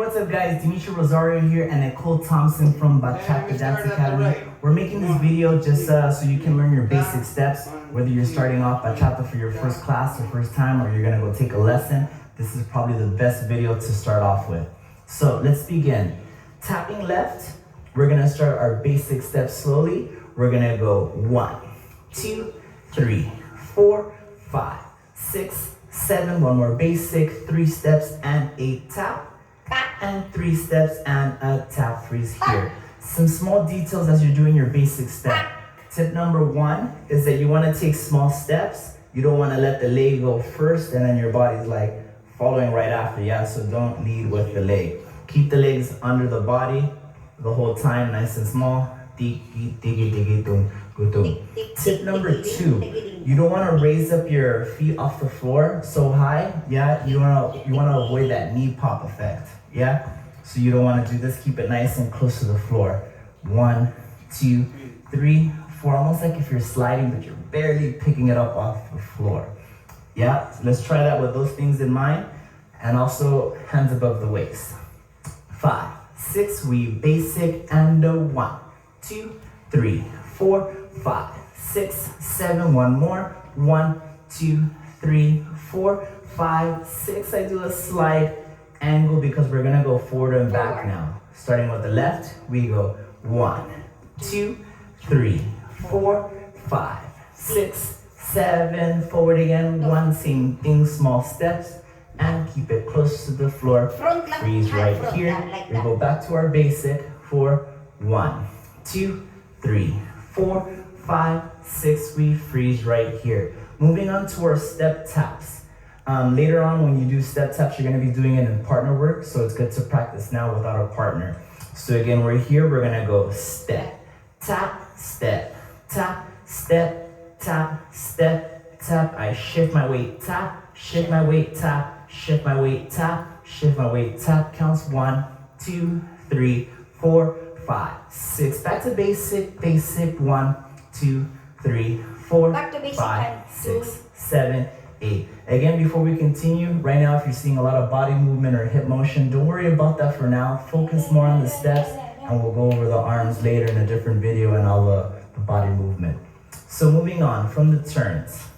what's up guys? Dimitri Rosario here and Nicole Thompson from Bachata Dance Academy. We're making this video just so you can learn your basic steps, whether you're starting off bachata for your first class or first time, or you're gonna go take a lesson. This is probably the best video to start off with. So let's begin. Tapping left, we're gonna start our basic steps slowly. We're gonna go 1, 2, 3, 4, 5, 6, 7, one more basic, 3 steps and a tap, and 3 steps and a tap freeze here. Some small details as you're doing your basic step. Tip number 1 is that you want to take small steps. You don't want to let the leg go first and then your body's like following right after, yeah? So don't lead with the leg. Keep the legs under the body the whole time, nice and small. Tip number 2, you don't want to raise up your feet off the floor so high, yeah? You want to avoid that knee pop effect, yeah? So you don't want to do this. Keep it nice and close to the floor. 1, 2, 3, 4, almost like if you're sliding, but you're barely picking it up off the floor. Yeah, so let's try that with those things in mind, and also hands above the waist. 5, 6, we basic, and a 1, 2, 3, 4, 5, 6, 7, one more. 1, 2, 3, 4, 5, 6. I do a slide angle because we're gonna go forward and back now. Starting with the left, we go 1, 2, 3, 4, 5, 6, 7. Forward again. 1, same thing, small steps, and keep it close to the floor. Freeze right here. We go back to our basic for 1, 2, 3, 4, 5, 6. We freeze right here. Moving on to our step taps. Later on, when you do step taps, you're going to be doing it in partner work, so it's good to practice now without a partner. So again, we're here, we're going to go step, tap, step, tap, step, tap, step, tap. I shift my weight, tap, shift my weight, tap, shift my weight, tap, shift my weight, tap. Counts 1, 2, 3, 4, 5, 6. Back to basic, basic. 1, 2, 3, 4, 5, 6, 7, 8. Again, before we continue, right now if you're seeing a lot of body movement or hip motion, don't worry about that for now. Focus more on the steps, and we'll go over the arms later in a different video and all the body movement. So moving on from the turns.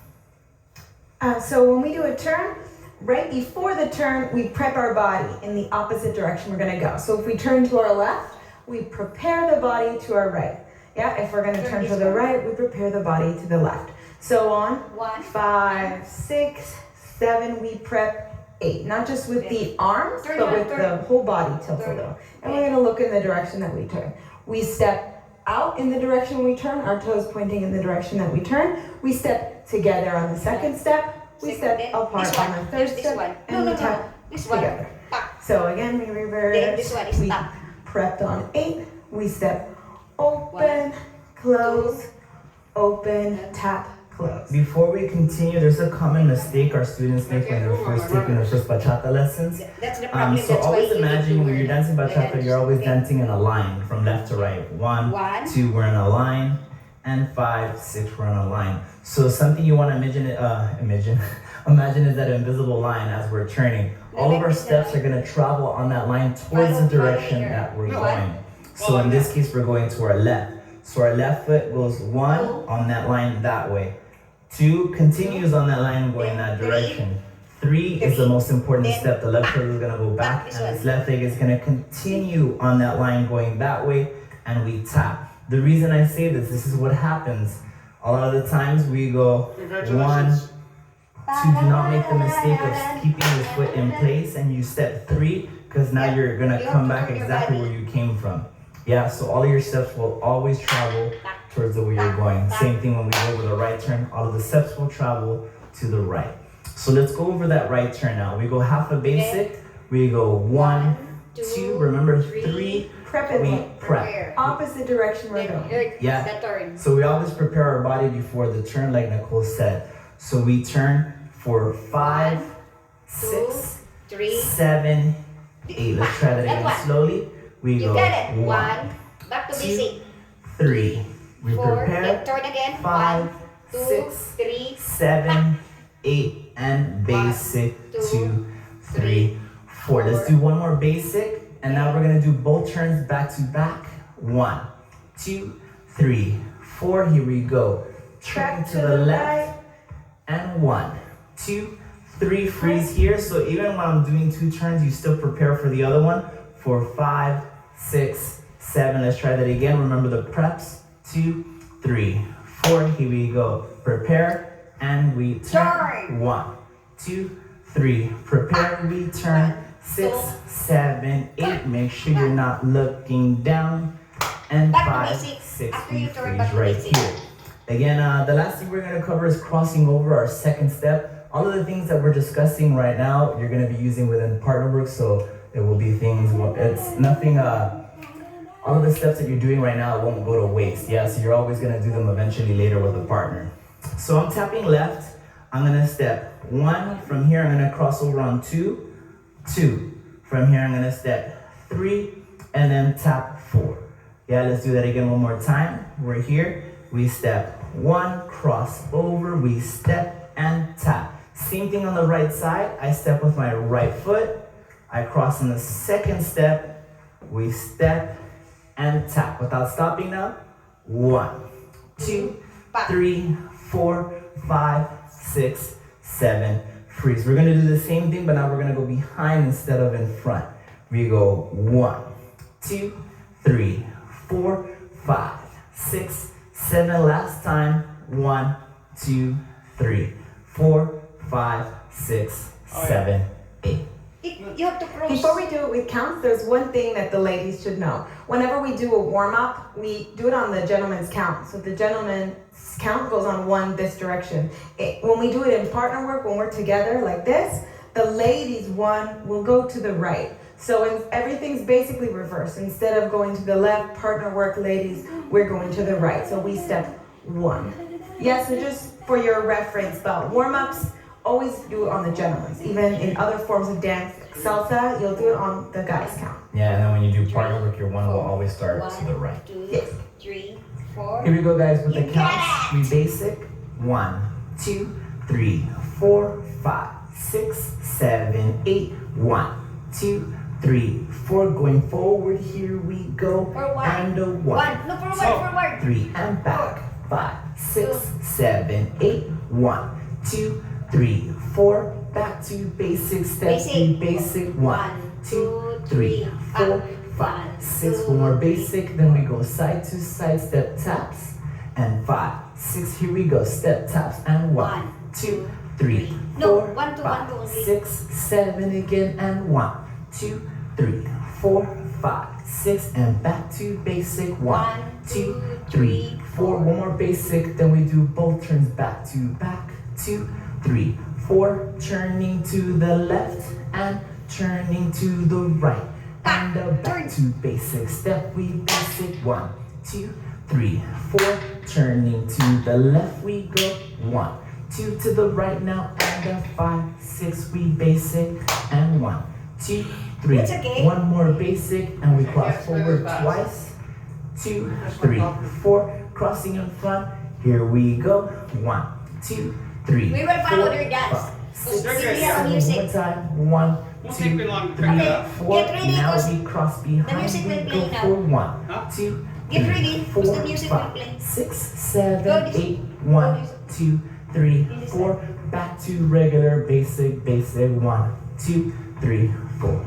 So when we do a turn, right before the turn, we prep our body in the opposite direction we're gonna go. So if we turn to our left, we prepare the body to our right. Yeah, if we're gonna turn to the right, we prepare the body to the left. So on 1, 5, 6, 7, we prep 8. Not just with the arms, but with the whole body tilted a little. And we're gonna look in the direction that we turn. We step out in the direction we turn, our toes pointing in the direction that we turn. We step together on the second step. We step apart on the third step, and we tap together. So again, we reverse, we prepped on 8. We step open, close, open, tap, close. Before we continue, there's a common mistake our students make when they're first taking their first bachata lessons. So always imagine when you're dancing bachata, you're always dancing in a line from left to right. 1, 2, we're in a line, and 5, 6, we're in a line. So something you want to imagine is that invisible line as we're turning. All of our steps are going to travel on that line towards the direction that we're going. So in this case, we're going to our left. So our left foot goes 1 on that line that way. 2 continues on that line going that direction. 3 is the most important step. The left foot is going to go back, and this left leg is going to continue on that line going that way, and we tap. The reason I say this is what happens. A lot of the times we go 1, 2, do not make the mistake of keeping your foot in place, and you step 3, because now you're going to come back exactly where you came from. Yeah, so all of your steps will always travel towards the way you're going. Same thing when we go over the right turn, all of the steps will travel to the right. So let's go over that right turn now. We go half a basic, we go 1, 2, remember 3, Prep we it. prep. Opposite direction we're going. Yeah, so we always prepare our body before the turn like Nicole said. So we turn for 5, 6, 7, 8. Let's try that again slowly. We go 1, 2, 3. We prepare 5, 6, 7, 8, and basic 2, 3, 4. Let's do one more basic. And now we're gonna do both turns back to back. 1, 2, 3, 4. Here we go. Turn to the left. And 1, 2, 3. Freeze here. So even when I'm doing 2 turns, you still prepare for the other one. For 5, 6, 7. Let's try that again. Remember the preps. 2, 3, 4. Here we go. Prepare and we turn. 1, 2, 3. Prepare, we turn. 6, 7, 8. Make sure you're not looking down. And 5, 6. We freeze right here. Again, the last thing we're gonna cover is crossing over, our second step. All of the things that we're discussing right now, you're gonna be using within partner work. So there will be things, it's nothing, all of the steps that you're doing right now won't go to waste. Yeah, so you're always gonna do them eventually later with a partner. So I'm tapping left. I'm gonna step 1. From here, I'm gonna cross over on 2, 2. From here, I'm gonna step 3, and then tap 4. Yeah, let's do that again one more time. We're here. We step 1, cross over, we step and tap. Same thing on the right side. I step with my right foot. I cross in the second step. We step and tap without stopping now. 1, 2, 3, 4, 5, 6, 7. Freeze. We're gonna do the same thing, but now we're gonna go behind instead of in front. We go 1, 2, 3, 4, 5, 6, 7. Last time. 1, 2, 3, 4, 5, 6, 7, 8. You have to cross. Before we do it with counts, there's one thing that the ladies should know. Whenever we do a warm-up, we do it on the gentleman's count. So the gentleman's count goes on 1 this direction. When we do it in partner work, when we're together like this, the ladies' 1 will go to the right. So everything's basically reversed. Instead of going to the left, partner work, ladies, we're going to the right. So we step 1. Yeah, so just for your reference, but warm-ups, always do it on the gentleman's. Even in other forms of dance, like salsa, you'll do it on the guys' count. Yeah, and then when you do partner work, your 1 will always start to the right. 2, Yes. 3, 4. Here we go, guys, with the You counts. got We basic. 1, 2, 3, 4, 5, 6, 7, 8. 1, 2, 3, 4. Going forward, here we go. Forward. And a 1, No, forward. 3, and back. 5, 6, 7, 8. 1, 2, 3, 4. Back to basic step. Basic. 1, 2, 3, 4, 5, 6. One more basic. Then we go side to side step taps. And 5, 6. Here we go. Step taps. And 1, 2, 3, 4, 5, 6, 7 again. And 1, 2, 3, 4, 5, 6. And back to basic. 1, 2, 3, 4. One more basic. Then we do both turns back to back. 2, 3, 4. Turning to the left and turning to the right. And back to basic step. We basic. 1, 2, 3, 4. Turning to the left. We go 1, 2 to the right now. And 5, 6. We basic. And 1, 2, 3. It's okay. One more basic. And we cross forward twice. 2, 3, 4. Crossing in front. Here we go. 1, 2, 3. We will follow 4, their dance. 5, So 6, give me a 7. music. One more time. 1, 2, 3, Okay, 4. get ready, Now cause we cross behind. the music will We play go now. for 1, 2, Get 3, ready, 4, cause the music will 5, play. 6, 7, Go this- 8. 1, 2, 3, In this 4. Back to regular basic. 1, 2, 3, 4.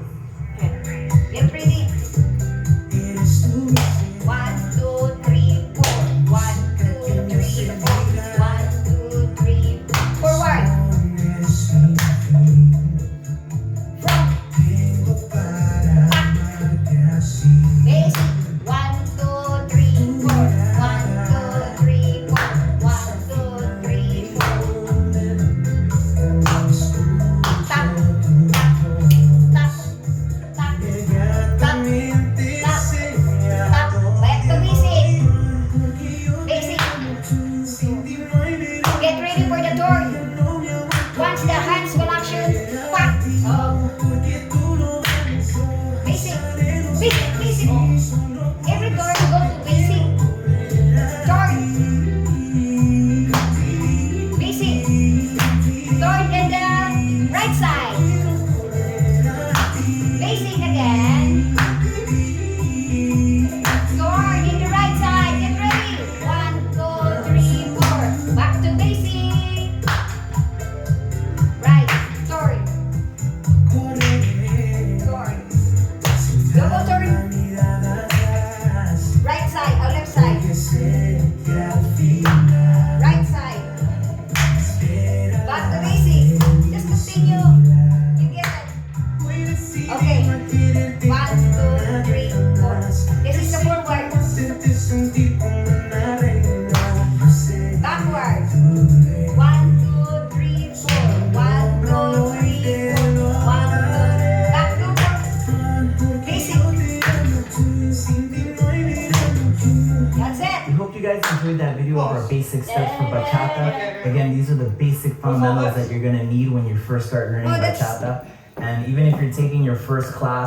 Get ready. 1, 2, 3, 4. 1, 2, 3, 4. 1, 2, 3. Forward. Front. Basic. 1, 2, 3, 4. 1, 2, 3, 4. 1, 2, 3, 4. Tap. Tap. Tap. Tap. Tap. Back to basic. Basic. Get ready for the turn. Once the hands will action, whack. Basic. Basic. Every turn go to basic. Turn. Basic. Turn to the right side. Basic again. enjoyed that video of our basic steps for bachata, again, these are the basic fundamentals that you're gonna need when you first start learning bachata. And even if you're taking your first class